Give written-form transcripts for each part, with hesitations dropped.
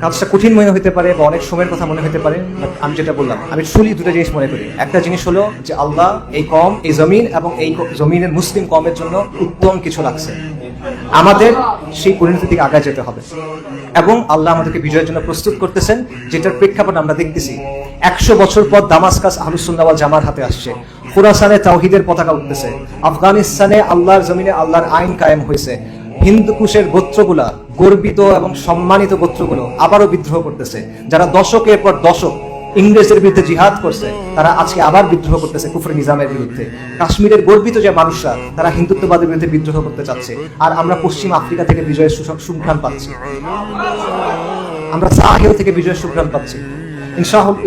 কাজটা কঠিন মনে হতে পারে বা অনেক সময়ের কথা মনে হতে পারে, বাট আমি যেটা বললাম, আমি ট্রুলি দুটো জিনিস মনে করি। একটা জিনিস হলো যে আল্লাহ এই কম, এই জমিন এবং এই জমিনের মুসলিম কমের জন্য উত্তম কিছু রাখছে। আমাদের সেই পরিণতির দিকে আগায় যেতে হবে এবং আল্লাহ আমাদেরকে বিজয়ের জন্য প্রস্তুত করতেছেন, যেটার প্রেক্ষাপট আমরা দেখতেছি। 100 বছর পর দামাস্কাস আহলুস সুন্নাহ ওয়াল জামার হাতে আসছে, খুরাসানে তাওহীদের পতাকা উঠতেছে, আফগানিস্তানে আল্লাহর জমিনে আল্লাহর আইন কায়েম হয়েছে, হিন্দুকুশের গোত্রগুলা, গর্বিত এবং সম্মানিত গোত্রগুলো আবারও বিদ্রোহ করতেছে। যারা দশকের পর দশক ইংরেজদের বিরুদ্ধে জিহাদ করছে, তারা আজকে আবার বিদ্রোহ করতেছে কুফরি নিজামের বিরুদ্ধে। কাশ্মীরের গর্বিত যে মানুষরা, তারা হিন্দুত্ববাদের বিরুদ্ধে বিদ্রোহ করতে চাচ্ছে। আর আমরা পশ্চিম আফ্রিকা থেকে বিজয়ের সুঘ্রাণ পাচ্ছি, আমরা সাহেল থেকে বিজয়ের সুঘ্রাণ পাচ্ছি।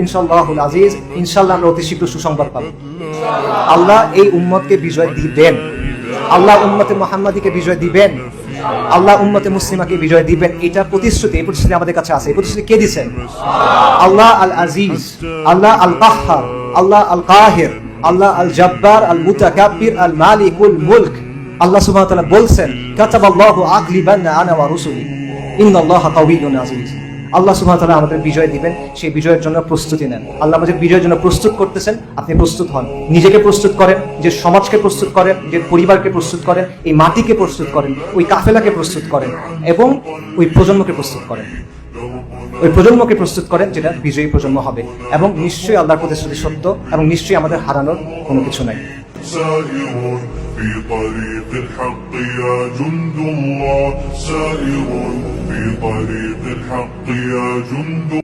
ইনশাআল্লাহুল আজিজ, ইনশাআল্লাহ আমরা অতি শীঘ্র সুসংবাদ পাবো। আল্লাহ এই উম্মতকে বিজয় দিবেন, আল্লাহ উম্মতে মুহাম্মাদীকে বিজয় দিবেন, আল্লাহ উম্মতে মুসলিমাকে বিজয় দিবেন। এটা প্রতিশ্রুতি, এই প্রতিশ্রুতি আমাদের কাছে আছে। এই প্রতিশ্রুতি কে দিয়েছেন? আল্লাহ আল আজিজ, আল্লাহ আল কাহ্হার, আল্লাহ আল কাহির, আল্লাহ আল জব্বার, আল মুতাকাব্বির, আল মালিকুল মুলক। আল্লাহ সুবহানাহু ওয়া তাআলা বলছেন, কাতাবাল্লাহু আগলিবান্না আনা ওয়া রুসুলি ইন্নাল্লাহা কাওয়িয়্যুন আজিজ। আল্লাহ সুবহানাহু ওয়া তাআলা আমাদের বিজয় দিবেন, সেই বিজয়ের জন্য প্রস্তুতি নেন। আল্লাহ আমাদের বিজয়ের জন্য প্রস্তুত করতেছেন, আপনি প্রস্তুত হন। নিজেকে প্রস্তুত করেন, যে সমাজকে প্রস্তুত করেন, যে পরিবারকে প্রস্তুত করেন, এই মাটিকে প্রস্তুত করেন, ওই কাফেলাকে প্রস্তুত করেন এবং ওই প্রজন্মকে প্রস্তুত করেন। ওই প্রজন্মকে প্রস্তুত করেন যেটা বিজয়ী প্রজন্ম হবে। এবং নিশ্চয়ই আল্লাহর প্রতিশ্রুতি সত্য এবং নিশ্চয়ই আমাদের হারানোর কোনো কিছু নাই। سائر في طريق الحق يا جند الله، سائر في طريق الحق يا جند